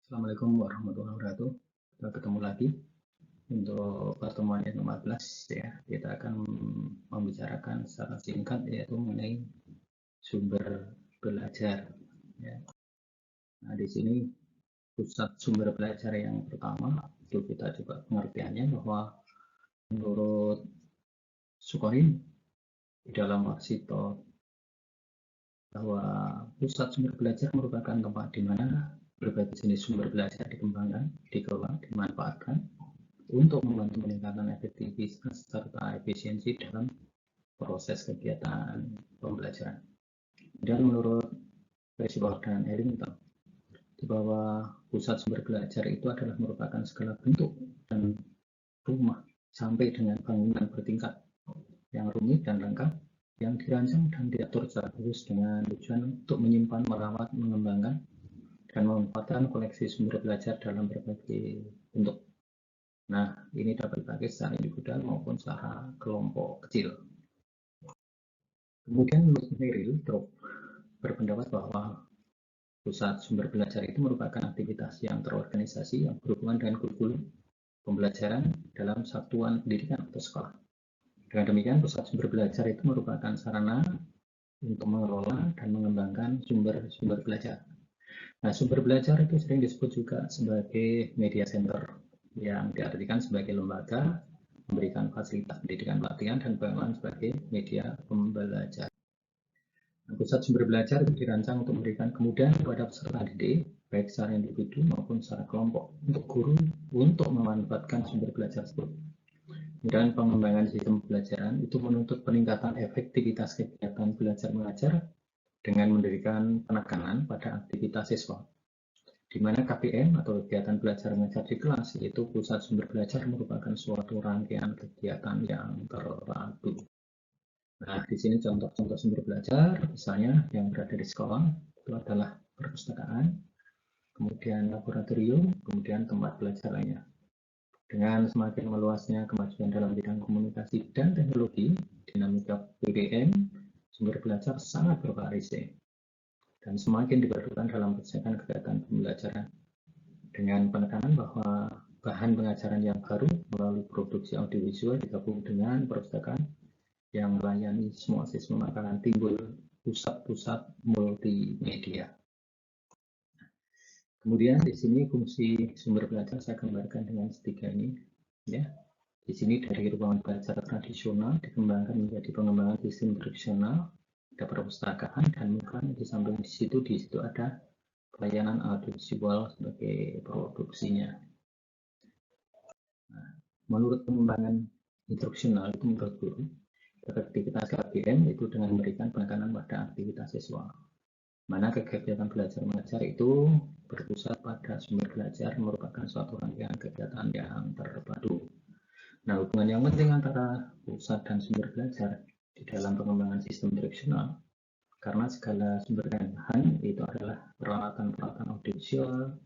Assalamualaikum warahmatullahi wabarakatuh. Kita ketemu lagi untuk pertemuan yang ke-14 ya. Kita akan membicarakan secara singkat yaitu mengenai sumber belajar ya. Nah, di sini pusat sumber belajar yang pertama itu kita coba pengertiannya bahwa menurut Sukhoi di dalam Warsito bahwa pusat sumber belajar merupakan tempat di mana berbagai jenis sumber belajar dikembangkan, dikelola, dimanfaatkan untuk membantu peningkatan efektivitas serta efisiensi dalam proses kegiatan pembelajaran. Dan menurut Reservoir dan Ellington, bahwa pusat sumber belajar itu adalah merupakan segala bentuk dan rumah sampai dengan bangunan bertingkat yang rumit dan lengkap yang dirancang dan diatur secara khusus dengan tujuan untuk menyimpan, merawat, mengembangkan, dan memanfaatkan koleksi sumber belajar dalam berbagai bentuk. Nah, ini dapat dipakai secara individual maupun secara kelompok kecil. Kemudian menurut Merrill berpendapat bahwa pusat sumber belajar itu merupakan aktivitas yang terorganisasi yang berhubungan dengan kurikulum pembelajaran dalam satuan pendidikan atau sekolah. Dengan demikian, pusat sumber belajar itu merupakan sarana untuk mengelola dan mengembangkan sumber-sumber belajar. Nah, sumber belajar itu sering disebut juga sebagai media center, yang diartikan sebagai lembaga memberikan fasilitas pendidikan, pelatihan, dan pengelolaan sebagai media pembelajaran. Nah, pusat sumber belajar itu dirancang untuk memberikan kemudahan kepada peserta didik, baik secara individu maupun secara kelompok, untuk guru untuk memanfaatkan sumber belajar tersebut. Dan pengembangan sistem pembelajaran itu menuntut peningkatan efektivitas kegiatan belajar mengajar dengan memberikan penekanan pada aktivitas siswa, di mana KPM atau kegiatan belajar mengajar di kelas yaitu pusat sumber belajar merupakan suatu rangkaian kegiatan yang terpadu. Nah, di sini contoh-contoh sumber belajar, misalnya yang berada di sekolah itu adalah perpustakaan, kemudian laboratorium, kemudian tempat belajar lainnya. Dengan semakin meluasnya kemajuan dalam bidang komunikasi dan teknologi, dinamika PBM, sumber belajar sangat bervariasi dan semakin diperlukan dalam pelaksanaan kegiatan pembelajaran. Dengan penekanan bahwa bahan pengajaran yang baru melalui produksi audiovisual digabung dengan perpustakaan yang melayani semua siswa akan timbul pusat-pusat multimedia. Kemudian di sini fungsi sumber belajar saya gambarkan dengan segitiga ini, ya. Di sini dari ruangan belajar tradisional dikembangkan menjadi pengembangan sistem tradisional, ada perpustakaan dan mungkin di samping di situ ada pelayanan audiovisual sebagai produksinya. Nah, menurut pengembangan instruksional itu menurut guru, efektivitas KBM itu dengan memberikan penekanan pada aktivitas siswa, mana kegiatan belajar mengajar itu berpusat pada sumber belajar merupakan suatu rangkaian kegiatan yang terpadu. Nah, hubungan yang penting antara pusat dan sumber belajar di dalam pengembangan sistem instruksional, karena segala sumber bahan itu adalah peralatan-peralatan audiovisual,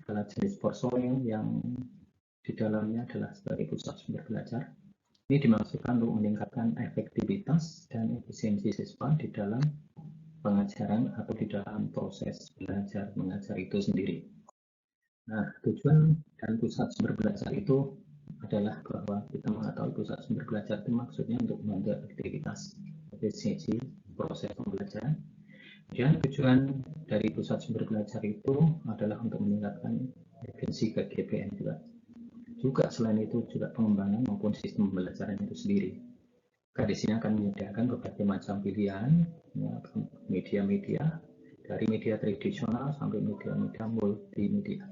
segala jenis personil yang di dalamnya adalah sebagai pusat sumber belajar. Ini dimaksudkan untuk meningkatkan efektivitas dan efisiensi siswa di dalam pengajaran atau di dalam proses belajar mengajar itu sendiri. Nah, tujuan dan pusat sumber belajar itu adalah bahwa kita mengetahui pusat sumber belajar itu maksudnya untuk membantu aktivitas efisiensi proses pembelajaran. Dan tujuan dari pusat sumber belajar itu adalah untuk meningkatkan efisiensi ke GPM juga selain itu juga pengembangan maupun sistem pembelajaran itu sendiri. Di sini akan menyediakan berbagai macam pilihan media-media dari media tradisional sampai media-media multimedia.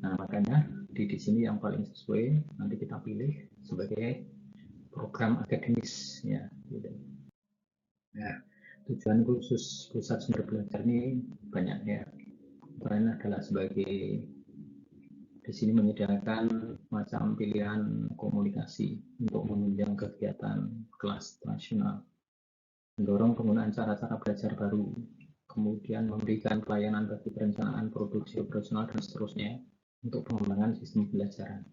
Nah, makanya di sini yang paling sesuai nanti kita pilih sebagai program akademis ya. Nah, tujuan khusus pusat sumber belajar ini banyak ya. Antara adalah sebagai di sini menyediakan macam pilihan komunikasi untuk menunjang kegiatan kelas nasional, mendorong penggunaan cara-cara belajar baru, kemudian memberikan pelayanan bagi perencanaan produksi operasional dan seterusnya untuk pengembangan sistem pembelajaran,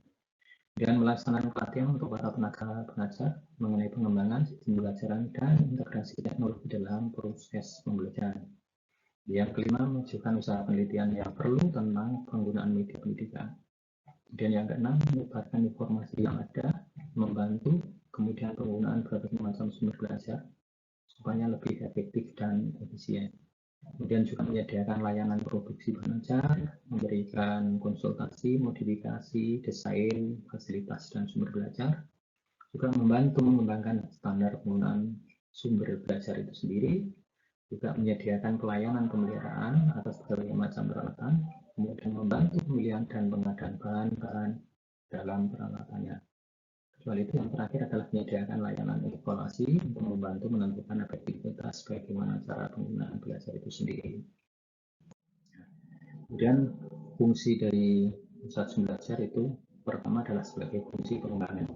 dan melaksanakan pelatihan untuk para tenaga pengajar mengenai pengembangan sistem pembelajaran dan integrasi teknologi dalam proses pembelajaran. Yang kelima, mengajukan usaha penelitian yang perlu tentang penggunaan media pendidikan. Kemudian yang keenam, menyebarkan informasi yang ada, membantu kemudian penggunaan berbagai macam sumber belajar supaya lebih efektif dan efisien. Kemudian juga menyediakan layanan produksi belajar, memberikan konsultasi, modifikasi, desain, fasilitas, dan sumber belajar. Juga membantu mengembangkan standar penggunaan sumber belajar itu sendiri, juga menyediakan pelayanan pemeliharaan atas berbagai macam peralatan, kemudian membantu pemilihan dan pengadaan bahan-bahan dalam peralatannya. Kecuali itu yang terakhir adalah menyediakan layanan evaluasi untuk membantu menentukan efektivitas bagaimana cara penggunaan belajar itu sendiri. Kemudian fungsi dari pusat belajar itu pertama adalah sebagai fungsi pengembangan.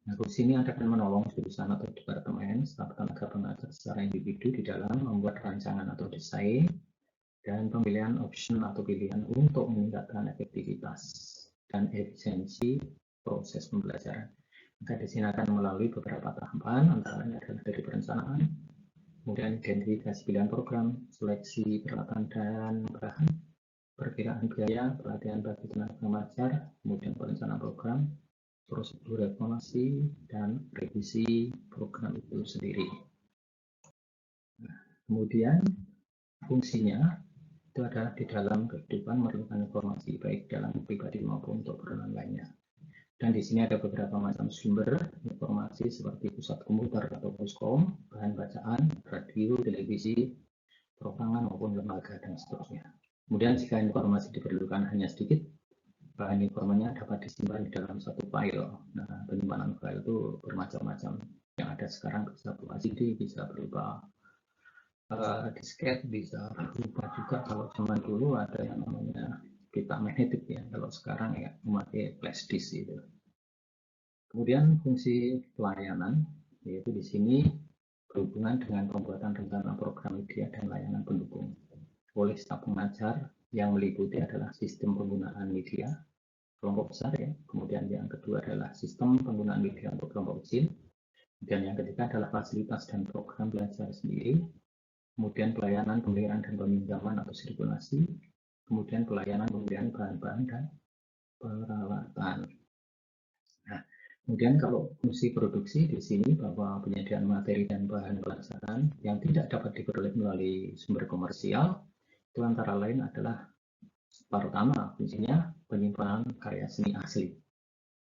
Nah, fungsi ini akan menolong jurusan atau departemen, staf tenaga pengajar secara individu di dalam membuat rancangan atau desain dan pemilihan option atau pilihan untuk meningkatkan efektivitas dan efisiensi proses pembelajaran. Maka di sini akan melalui beberapa tahapan, antara lain adalah dari perencanaan, kemudian identifikasi pilihan program, seleksi peralatan dan bahan, perkiraan biaya, pelatihan bagi tenaga pengajar, kemudian perencanaan program, prosedur evaluasi, dan revisi program itu sendiri. Nah, kemudian fungsinya itu adalah di dalam kehidupan memerlukan informasi baik dalam pribadi maupun untuk peran lainnya. Dan di sini ada beberapa macam sumber informasi seperti pusat komputer atau puskom, bahan bacaan, radio, televisi, perorangan maupun lembaga dan seterusnya. Kemudian jika informasi diperlukan hanya sedikit, bahan informasinya dapat disimpan di dalam satu file. Nah, penyimpanan file itu bermacam-macam. Yang ada sekarang bisa berupa CD, bisa berupa disket, bisa berupa juga kalau zaman dulu ada yang namanya pita magnetik ya. Kalau sekarang ya memakai flash disk itu. Kemudian fungsi pelayanan yaitu di sini berhubungan dengan pembuatan rencana program media dan layanan pendukung oleh staf pengajar yang meliputi adalah sistem penggunaan media kelompok besar ya. Kemudian yang kedua adalah sistem penggunaan media untuk kelompok kecil. Dan yang ketiga adalah fasilitas dan program belajar sendiri. Kemudian pelayanan pemeliharaan dan peminjaman atau sirkulasi. Kemudian pelayanan pembelian bahan-bahan dan peralatan. Nah, kemudian kalau fungsi produksi di sini bahwa penyediaan materi dan bahan pelajaran yang tidak dapat diperoleh melalui sumber komersial itu antara lain adalah pertama fungsinya penyimpanan karya seni asli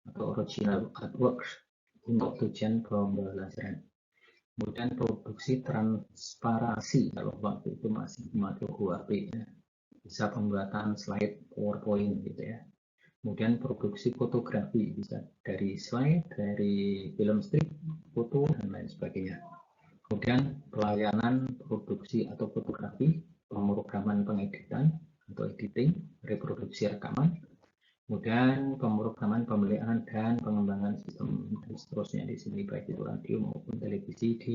atau original artwork untuk tujuan pembelajaran. Kemudian produksi transparansi kalau waktu itu masih memakai UAP ya. Bisa pembuatan slide PowerPoint gitu ya. Kemudian produksi fotografi bisa dari slide, dari film strip, foto dan lain sebagainya. Kemudian pelayanan produksi atau fotografi, pemrograman pengeditan atau editing, reproduksi rekaman, kemudian pemrograman pemeliharaan dan pengembangan sistem dan seterusnya di sini baik itu radio maupun televisi di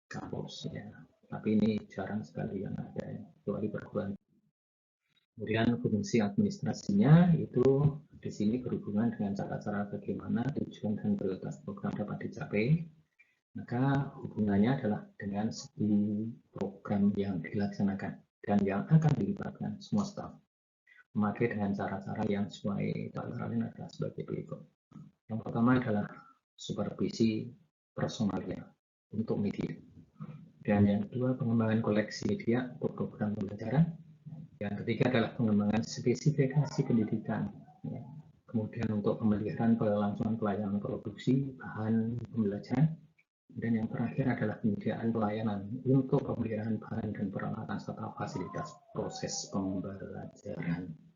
kampus ya. Tapi ini jarang sekali yang ada ya, kecuali perguruan. Kemudian fungsi administrasinya itu di sini berhubungan dengan cara-cara bagaimana tujuan dan prioritas program dapat dicapai. Maka hubungannya adalah dengan segi program yang dilaksanakan dan yang akan dilibatkan semua staf. Memakai dengan cara-cara yang sesuai, antara lain adalah sebagai berikut. Yang pertama adalah supervisi personalnya untuk media. Dan yang kedua pengembangan koleksi media untuk program pembelajaran. Yang ketiga adalah pengembangan spesifikasi pendidikan. Ya. Kemudian untuk pemeliharaan kelangsungan pelayanan produksi bahan pembelajaran. Dan yang terakhir adalah penyediaan pelayanan untuk pemeliharaan bahan dan peralatan serta fasilitas proses pembelajaran.